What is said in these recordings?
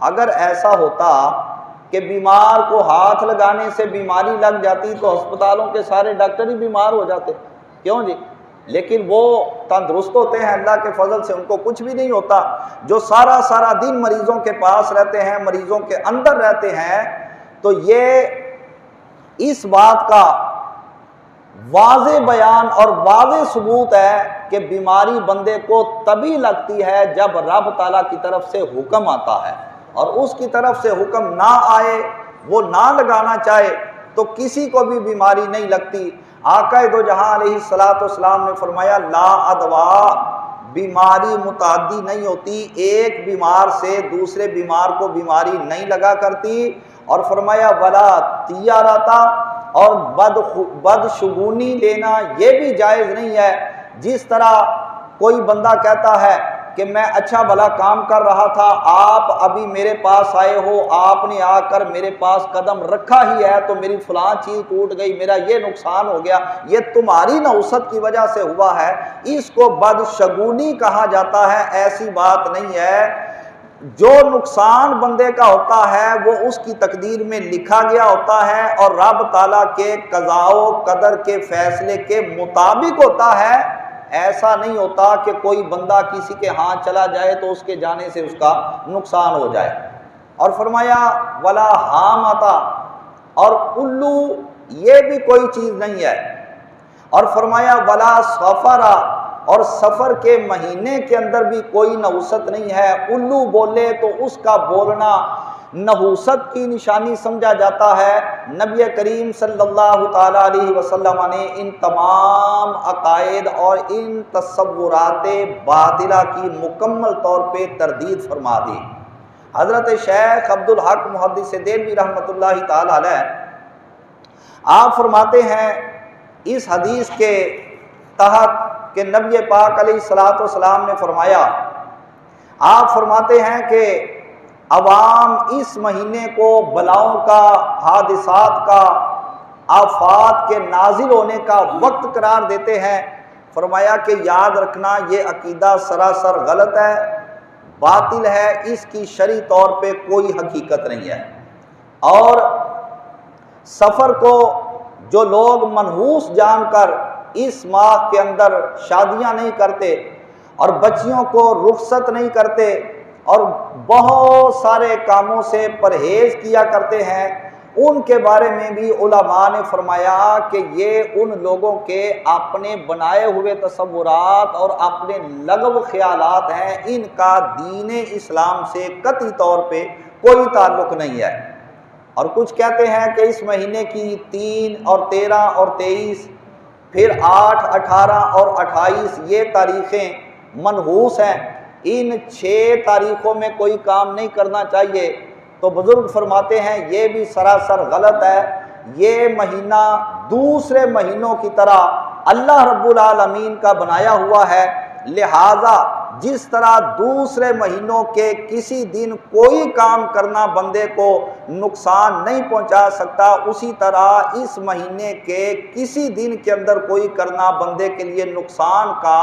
اگر ایسا ہوتا کہ بیمار کو ہاتھ لگانے سے بیماری لگ جاتی تو ہسپتالوں کے سارے ڈاکٹر ہی بیمار ہو جاتے، کیوں جی؟ لیکن وہ تندرست ہوتے ہیں اللہ کے فضل سے، ان کو کچھ بھی نہیں ہوتا۔ جو سارا دن مریضوں کے پاس رہتے ہیں، مریضوں کے اندر رہتے ہیں، تو یہ اس بات کا واضح بیان اور واضح ثبوت ہے کہ بیماری بندے کو تبھی لگتی ہے جب رب تعالیٰ کی طرف سے حکم آتا ہے، اور اس کی طرف سے حکم نہ آئے، وہ نہ لگانا چاہے تو کسی کو بھی بیماری نہیں لگتی۔ آقا دو جہاں علیہ السلام نے فرمایا لا ادوا، بیماری متعدی نہیں ہوتی، ایک بیمار سے دوسرے بیمار کو بیماری نہیں لگا کرتی، اور فرمایا ولا تیارتا، اور بدشگونی لینا یہ بھی جائز نہیں ہے۔ جس طرح کوئی بندہ کہتا ہے کہ میں اچھا بھلا کام کر رہا تھا، آپ ابھی میرے پاس آئے ہو، آپ نے آ کر میرے پاس قدم رکھا ہی ہے تو میری فلاں چیز ٹوٹ گئی، میرا یہ نقصان ہو گیا، یہ تمہاری نحوست کی وجہ سے ہوا ہے، اس کو بدشگونی کہا جاتا ہے۔ ایسی بات نہیں ہے، جو نقصان بندے کا ہوتا ہے وہ اس کی تقدیر میں لکھا گیا ہوتا ہے اور رب تعالیٰ کے قضاء و قدر کے فیصلے کے مطابق ہوتا ہے۔ ایسا نہیں ہوتا کہ کوئی بندہ کسی کے ہاں چلا جائے تو اس کے جانے سے اس کا نقصان ہو جائے۔ اور فرمایا ولا حامتا، اور الو یہ بھی کوئی چیز نہیں ہے۔ اور فرمایا ولا سفرا، اور سفر کے مہینے کے اندر بھی کوئی نحوست نہیں ہے۔ الو بولے تو اس کا بولنا نحوست کی نشانی سمجھا جاتا ہے۔ نبی کریم صلی اللہ تعالی علیہ وسلم نے ان تمام عقائد اور ان تصورات باطلہ کی مکمل طور پہ تردید فرما دی۔ حضرت شیخ عبدالحق محدث دہلوی رحمۃ اللہ تعالی علیہ آپ فرماتے ہیں اس حدیث کے تحت کہ نبی پاک علیہ السلام نے فرمایا، آپ فرماتے ہیں کہ عوام اس مہینے کو بلاؤں کا، حادثات کا، آفات کے نازل ہونے کا وقت قرار دیتے ہیں۔ فرمایا کہ یاد رکھنا یہ عقیدہ سراسر غلط ہے، باطل ہے، اس کی شرعی طور پہ کوئی حقیقت نہیں ہے۔ اور سفر کو جو لوگ منحوس جان کر اس ماہ کے اندر شادیاں نہیں کرتے اور بچیوں کو رخصت نہیں کرتے اور بہت سارے کاموں سے پرہیز کیا کرتے ہیں، ان کے بارے میں بھی علماء نے فرمایا کہ یہ ان لوگوں کے اپنے بنائے ہوئے تصورات اور اپنے لغو خیالات ہیں، ان کا دین اسلام سے قطعی طور پہ کوئی تعلق نہیں ہے۔ اور کچھ کہتے ہیں کہ اس مہینے کی 3 اور 13 اور 23 پھر 8، 18 اور 28 یہ تاریخیں منحوس ہیں، ان 6 تاریخوں میں کوئی کام نہیں کرنا چاہیے۔ تو بزرگ فرماتے ہیں یہ بھی سراسر غلط ہے۔ یہ مہینہ دوسرے مہینوں کی طرح اللہ رب العالمین کا بنایا ہوا ہے، لہٰذا جس طرح دوسرے مہینوں کے کسی دن کوئی کام کرنا بندے کو نقصان نہیں پہنچا سکتا، اسی طرح اس مہینے کے کسی دن کے اندر کوئی کرنا بندے کے لیے نقصان کا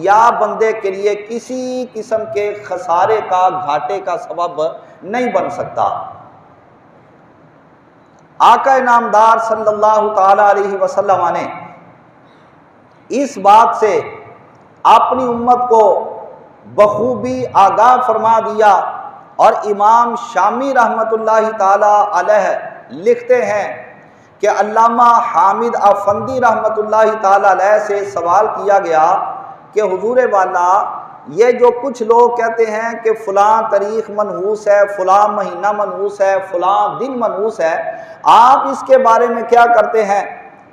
یا بندے کے لیے کسی قسم کے خسارے کا، گھاٹے کا سبب نہیں بن سکتا۔ آقا نامدار صلی اللہ تعالی علیہ وسلم نے اس بات سے اپنی امت کو بخوبی آگاہ فرما دیا، اور امام شامی رحمۃ اللہ تعالی علیہ لکھتے ہیں کہ علامہ حامد افندی رحمۃ اللہ تعالی علیہ سے سوال کیا گیا کہ حضور والا یہ جو کچھ لوگ کہتے ہیں کہ فلاں تاریخ منحوس ہے، فلاں مہینہ منحوس ہے، فلاں دن منحوس ہے، آپ اس کے بارے میں کیا کرتے ہیں،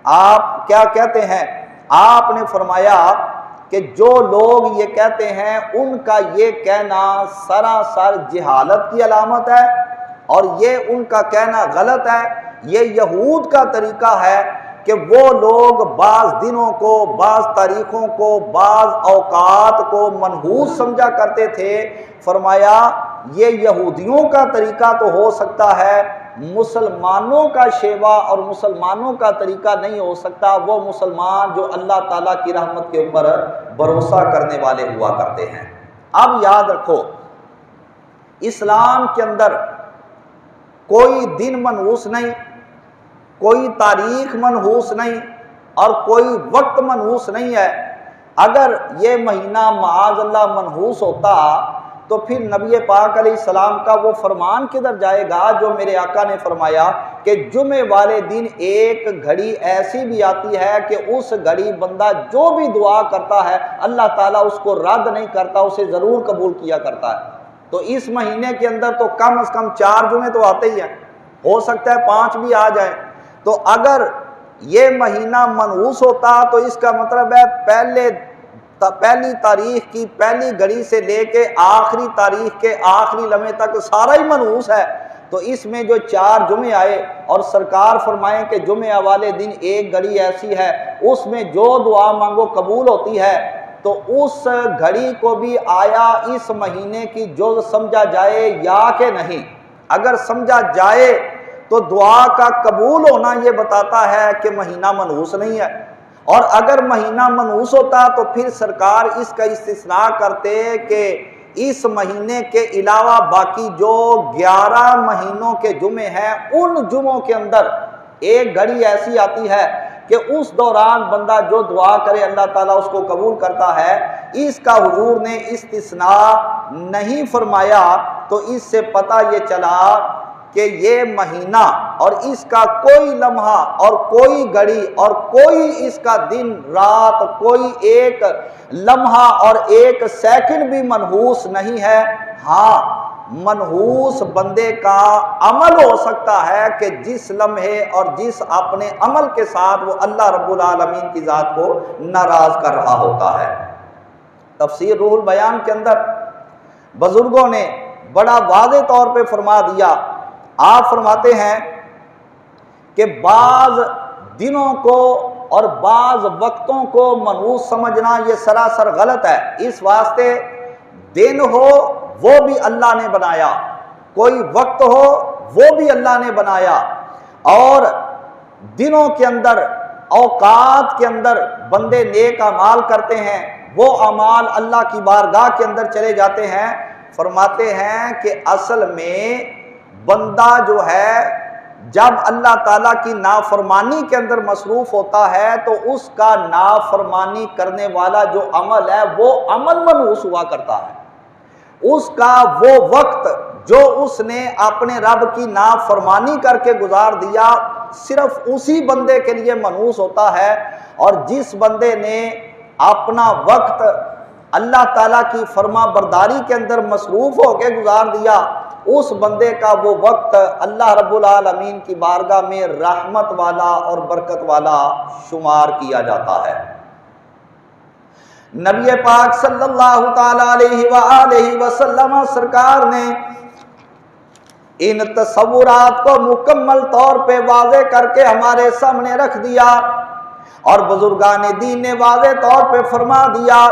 آپ کیا کہتے ہیں؟ آپ نے فرمایا کہ جو لوگ یہ کہتے ہیں ان کا یہ کہنا سراسر جہالت کی علامت ہے، اور یہ ان کا کہنا غلط ہے۔ یہ یہود کا طریقہ ہے کہ وہ لوگ بعض دنوں کو، بعض تاریخوں کو، بعض اوقات کو منحوس سمجھا کرتے تھے۔ فرمایا یہ یہودیوں کا طریقہ تو ہو سکتا ہے، مسلمانوں کا شیوا اور مسلمانوں کا طریقہ نہیں ہو سکتا۔ وہ مسلمان جو اللہ تعالیٰ کی رحمت کے اوپر بھروسہ کرنے والے ہوا کرتے ہیں۔ اب یاد رکھو اسلام کے اندر کوئی دن منحوس نہیں، کوئی تاریخ منحوس نہیں اور کوئی وقت منحوس نہیں ہے۔ اگر یہ مہینہ معاذ اللہ منحوس ہوتا تو پھر نبی پاک علیہ السلام کا وہ فرمان کدھر جائے گا جو میرے آقا نے فرمایا کہ جمعے والے دن ایک گھڑی ایسی بھی آتی ہے کہ اس گھڑی بندہ جو بھی دعا کرتا ہے اللہ تعالیٰ اس کو رد نہیں کرتا، اسے ضرور قبول کیا کرتا ہے۔ تو اس مہینے کے اندر تو کم از کم 4 جمعے تو آتے ہی ہیں، ہو سکتا ہے 5 بھی آ جائیں۔ تو اگر یہ مہینہ منحوس ہوتا تو اس کا مطلب ہے پہلی تاریخ کی پہلی گھڑی سے لے کے آخری تاریخ کے آخری لمحے تک سارا ہی منحوس ہے۔ تو اس میں جو 4 جمعے آئے اور سرکار فرمائیں کہ جمعہ والے دن ایک گھڑی ایسی ہے اس میں جو دعا مانگو قبول ہوتی ہے، تو اس گھڑی کو بھی آیا اس مہینے کی جز سمجھا جائے یا کہ نہیں۔ اگر سمجھا جائے تو دعا کا قبول ہونا یہ بتاتا ہے کہ مہینہ منحوس نہیں ہے، اور اگر مہینہ منحوس ہوتا تو پھر سرکار اس کا استثناء کرتے کہ اس مہینے کے علاوہ باقی جو 11 مہینوں کے جمعے ہیں ان جمعوں کے اندر ایک گھڑی ایسی آتی ہے کہ اس دوران بندہ جو دعا کرے اللہ تعالیٰ اس کو قبول کرتا ہے۔ اس کا حضور نے استثناء نہیں فرمایا، تو اس سے پتہ یہ چلا کہ یہ مہینہ اور اس کا کوئی لمحہ اور کوئی گھڑی اور کوئی اس کا دن رات کوئی ایک لمحہ اور ایک سیکنڈ بھی منحوس نہیں ہے۔ ہاں، منحوس بندے کا عمل ہو سکتا ہے کہ جس لمحے اور جس اپنے عمل کے ساتھ وہ اللہ رب العالمین کی ذات کو ناراض کر رہا ہوتا ہے۔ تفسیر روح البیان کے اندر بزرگوں نے بڑا واضح طور پہ فرما دیا۔ آپ فرماتے ہیں کہ بعض دنوں کو اور بعض وقتوں کو منحوس سمجھنا یہ سراسر غلط ہے۔ اس واسطے دن ہو وہ بھی اللہ نے بنایا، کوئی وقت ہو وہ بھی اللہ نے بنایا، اور دنوں کے اندر اوقات کے اندر بندے نیک اعمال کرتے ہیں، وہ اعمال اللہ کی بارگاہ کے اندر چلے جاتے ہیں۔ فرماتے ہیں کہ اصل میں بندہ جو ہے جب اللہ تعالیٰ کی نافرمانی کے اندر مصروف ہوتا ہے تو اس کا نافرمانی کرنے والا جو عمل ہے وہ عمل منحوس ہوا کرتا ہے۔ اس کا وہ وقت جو اس نے اپنے رب کی نافرمانی کر کے گزار دیا صرف اسی بندے کے لیے منحوس ہوتا ہے، اور جس بندے نے اپنا وقت اللہ تعالیٰ کی فرما برداری کے اندر مصروف ہو کے گزار دیا اس بندے کا وہ وقت اللہ رب العالمین کی بارگاہ میں رحمت والا اور برکت والا شمار کیا جاتا ہے۔ نبی پاک صلی اللہ تعالی علیہ وآلہ وسلم سرکار نے ان تصورات کو مکمل طور پہ واضح کر کے ہمارے سامنے رکھ دیا، اور بزرگان دین نے واضح طور پہ فرما دیا۔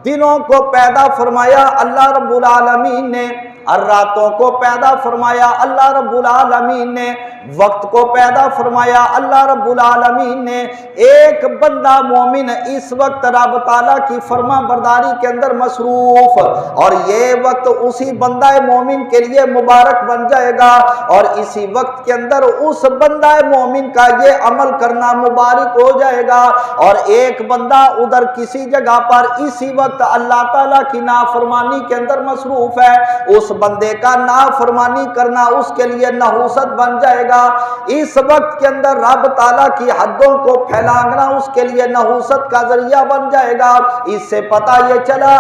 دنوں کو پیدا فرمایا اللہ رب العالمین نے، اور راتوں کو پیدا فرمایا اللہ رب العالمین نے، وقت کو پیدا فرمایا اللہ رب العالمین نے۔ ایک بندہ مومن اس وقت رب تعالیٰ کی فرما برداری کے اندر مصروف، اور یہ وقت اسی بندہ مومن کے لیے مبارک بن جائے گا، اور اسی وقت کے اندر اس بندہ مومن کا یہ عمل کرنا مبارک ہو جائے گا۔ اور ایک بندہ ادھر کسی جگہ پر اسی وقت اللہ تعالیٰ کی نافرمانی کے اندر مصروف ہے، اس بندے کا نافرمانی کرنا اس کے لیے نحوست بن جائے گا۔ اس وقت کے اندر رب تعالیٰ کی حدوں کو پھیلانا اس کے لیے نحوست کا ذریعہ بن جائے گا۔ اس سے پتہ یہ چلا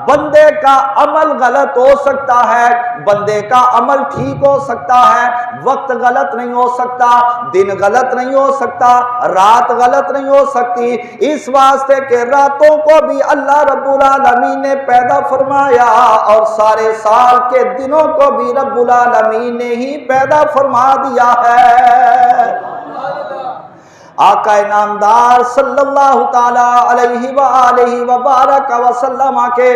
بندے کا عمل غلط ہو سکتا ہے، بندے کا عمل ٹھیک ہو سکتا ہے، وقت غلط نہیں ہو سکتا، دن غلط نہیں ہو سکتا، رات غلط نہیں ہو سکتی، اس واسطے کہ راتوں کو بھی اللہ رب العالمین نے پیدا فرمایا، اور سارے سال کے دنوں کو بھی رب العالمین نے ہی پیدا فرما دیا ہے۔ آقا نامدار صلی اللہ تعالی علیہ وآلہ وبارک وسلم کے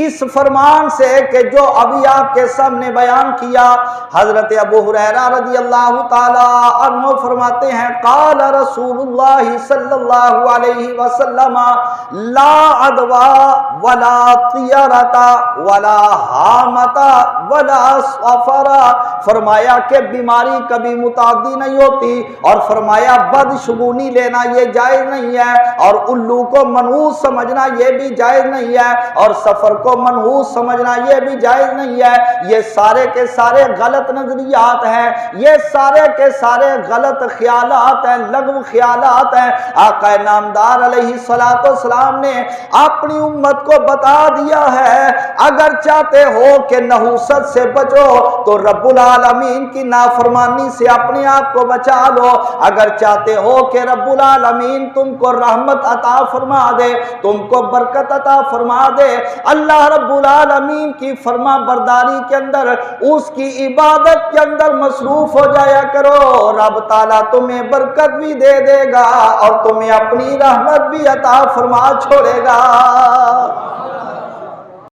اس فرمان سے کہ جو ابھی آپ کے سامنے بیان کیا۔ حضرت ابو ہریرہ رضی اللہ تعالی عنہ فرماتے ہیں قال رسول اللہ صلی اللہ علیہ وسلم لا عدوى ولا طیرۃ ولا حامۃ ولا صفر، فرمایا کہ بیماری کبھی متعدی نہیں ہوتی، اور فرمایا بدشگونی لینا یہ جائز نہیں ہے، اور الو کو منحوس سمجھنا یہ بھی جائز نہیں ہے، اور سفر کو منحوس سمجھنا یہ بھی جائز نہیں ہے۔ یہ سارے کے سارے غلط نظریات ہیں، یہ سارے کے سارے غلط خیالات ہیں، لغو خیالات ہیں۔ آقا نامدار علیہ السلام نے اپنی امت کو بتا دیا ہے اگر چاہتے ہو کہ نحوست سے بچو تو رب العالمین کی نافرمانی سے اپنے آپ کو بچا لو، اگر چاہتے ہو کہ رب العالمین تم کو رحمت عطا فرما دے، تم کو برکت عطا فرما دے، اللہ رب العالمین کی فرما برداری کے اندر، اس کی عبادت کے اندر مصروف ہو جایا کرو، رب تعالیٰ تمہیں برکت بھی دے دے گا اور تمہیں اپنی رحمت بھی عطا فرما چھوڑے گا۔